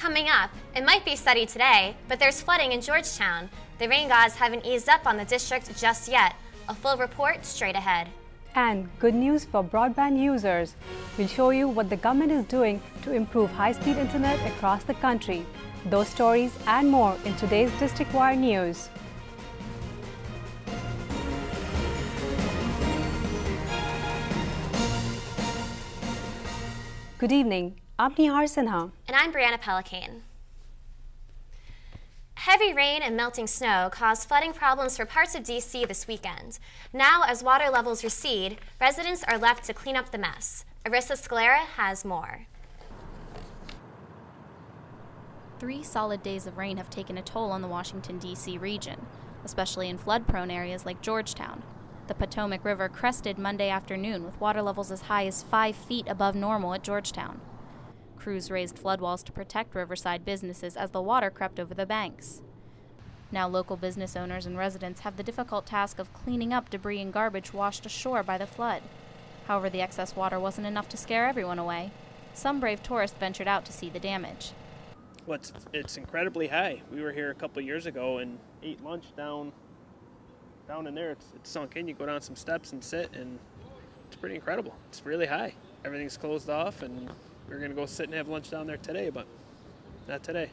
Coming up, it might be sunny today, but there's flooding in Georgetown. The rain gods haven't eased up on the district just yet. A full report straight ahead. And good news for broadband users. We'll show you what the government is doing to improve high-speed internet across the country. Those stories and more in today's District Wire News. Good evening. I'm Nihar Sinha. And I'm Brianna Pelican. Heavy rain and melting snow caused flooding problems for parts of D.C. this weekend. Now, as water levels recede, residents are left to clean up the mess. Arissa Scalera has more. 3 solid days of rain have taken a toll on the Washington, D.C. region, especially in flood-prone areas like Georgetown. The Potomac River crested Monday afternoon with water levels as high as 5 feet above normal at Georgetown. Crews raised flood walls to protect riverside businesses as the water crept over the banks. Now local business owners and residents have the difficult task of cleaning up debris and garbage washed ashore by the flood. However, the excess water wasn't enough to scare everyone away. Some brave tourists ventured out to see the damage. Well, it's incredibly high. We were here a couple of years ago and ate lunch down in there. It's sunk in. You go down some steps and sit, and it's pretty incredible. It's really high. Everything's closed off, and we were going to go sit and have lunch down there today, but not today.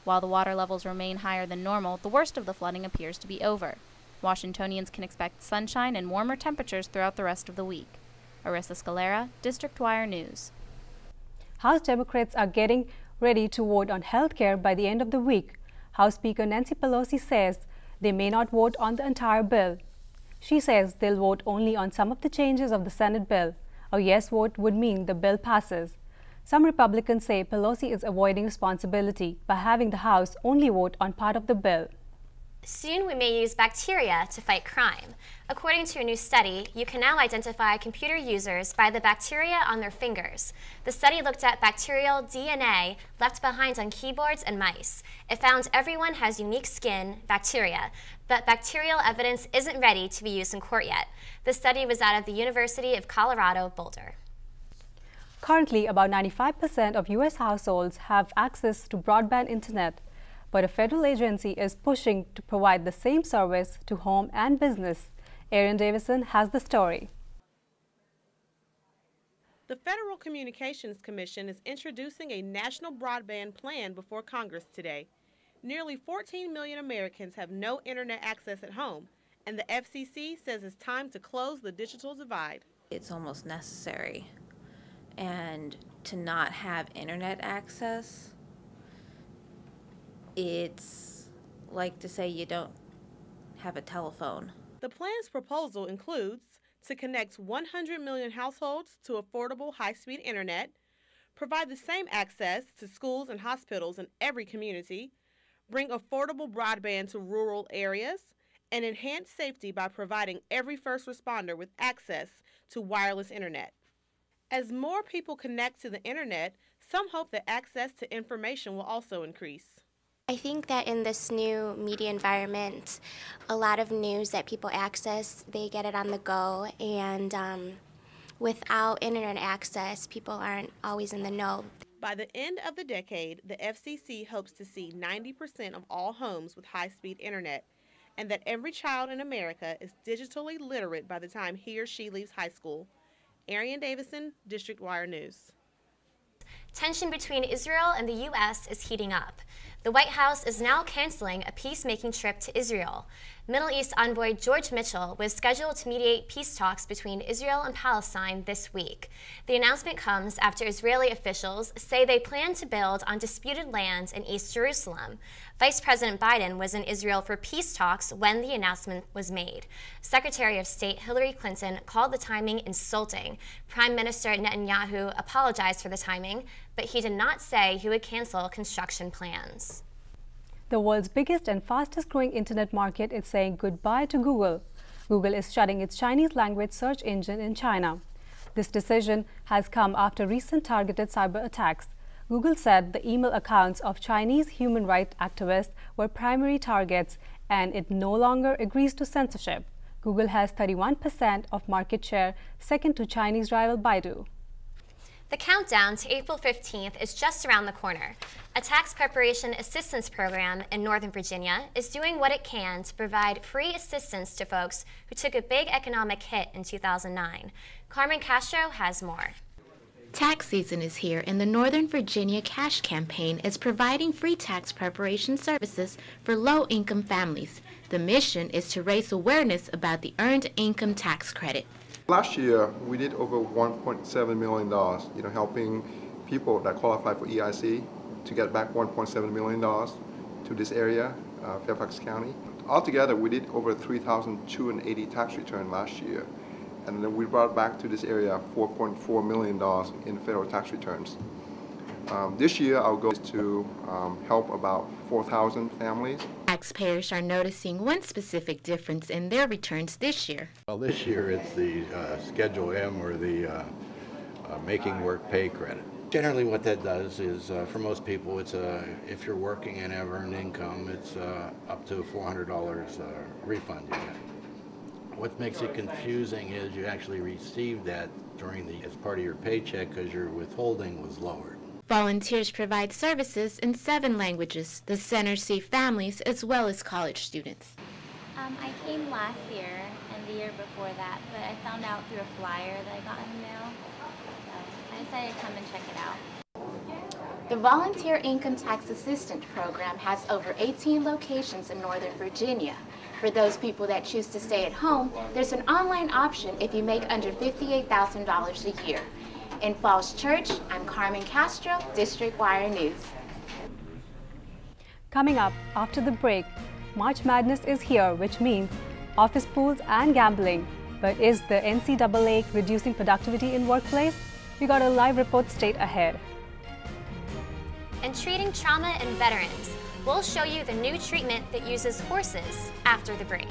While the water levels remain higher than normal, the worst of the flooding appears to be over. Washingtonians can expect sunshine and warmer temperatures throughout the rest of the week. Arissa Scalera, District Wire News. House Democrats are getting ready to vote on health care by the end of the week. House Speaker Nancy Pelosi says they may not vote on the entire bill. She says they'll vote only on some of the changes of the Senate bill. A yes vote would mean the bill passes. Some Republicans say Pelosi is avoiding responsibility by having the House only vote on part of the bill. Soon we may use bacteria to fight crime. According to a new study, you can now identify computer users by the bacteria on their fingers. The study looked at bacterial DNA left behind on keyboards and mice. It found everyone has unique skin bacteria, but bacterial evidence isn't ready to be used in court yet. The study was out of the University of Colorado, Boulder. Currently, about 95% of U.S. households have access to broadband internet, but a federal agency is pushing to provide the same service to home and business. Aaron Davison has the story. The Federal Communications Commission is introducing a national broadband plan before Congress today. Nearly 14 million Americans have no internet access at home, and the FCC says it's time to close the digital divide. It's almost necessary, and to not have internet access, it's like to say you don't have a telephone. The plan's proposal includes to connect 100 million households to affordable high-speed internet, provide the same access to schools and hospitals in every community, bring affordable broadband to rural areas, and enhance safety by providing every first responder with access to wireless internet. As more people connect to the internet, some hope that access to information will also increase. I think that in this new media environment, a lot of news that people access, they get it on the go, and without internet access, people aren't always in the know. By the end of the decade, the FCC hopes to see 90% of all homes with high-speed internet, and that every child in America is digitally literate by the time he or she leaves high school. Arian Davison, District Wire News. Tension between Israel and the U.S. is heating up. The White House is now canceling a peacemaking trip to Israel. Middle East envoy George Mitchell was scheduled to mediate peace talks between Israel and Palestine this week. The announcement comes after Israeli officials say they plan to build on disputed land in East Jerusalem. Vice President Biden was in Israel for peace talks when the announcement was made. Secretary of State Hillary Clinton called the timing insulting. Prime Minister Netanyahu apologized for the timing, but he did not say he would cancel construction plans. The world's biggest and fastest growing internet market is saying goodbye to Google. Google is shutting its Chinese language search engine in China. This decision has come after recent targeted cyber attacks. Google said the email accounts of Chinese human rights activists were primary targets, and it no longer agrees to censorship. Google has 31% of market share, second to Chinese rival Baidu. The countdown to April 15th is just around the corner. A tax preparation assistance program in Northern Virginia is doing what it can to provide free assistance to folks who took a big economic hit in 2009. Carmen Castro has more. Tax season is here, and the Northern Virginia Cash Campaign is providing free tax preparation services for low-income families. The mission is to raise awareness about the Earned Income Tax Credit. Last year, we did over $1.7 million, helping people that qualify for EIC to get back $1.7 million to this area, Fairfax County. Altogether, we did over 3,280 tax returns last year. And then we brought back to this area $4.4 million in federal tax returns. This year, our goal is to help about 4,000 families. Taxpayers are noticing one specific difference in their returns this year. Well, this year it's the Schedule M, or the Making Work Pay credit. Generally what that does is, for most people, it's if you're working and have earned income, it's up to $400 refund you get. What makes it confusing is you actually receive that as part of your paycheck because your withholding was lowered. Volunteers provide services in 7 languages. The centers see families as well as college students. I came last year and the year before that, but I found out through a flyer that I got in the mail, so I decided to come and check it out. The Volunteer Income Tax Assistance Program has over 18 locations in Northern Virginia. For those people that choose to stay at home, there's an online option if you make under $58,000 a year. In Falls Church, I'm Carmen Castro, District Wire News. Coming up after the break, March Madness is here, which means office pools and gambling. But is the NCAA reducing productivity in workplace? We got a live report straight ahead. And treating trauma in veterans, we'll show you the new treatment that uses horses after the break.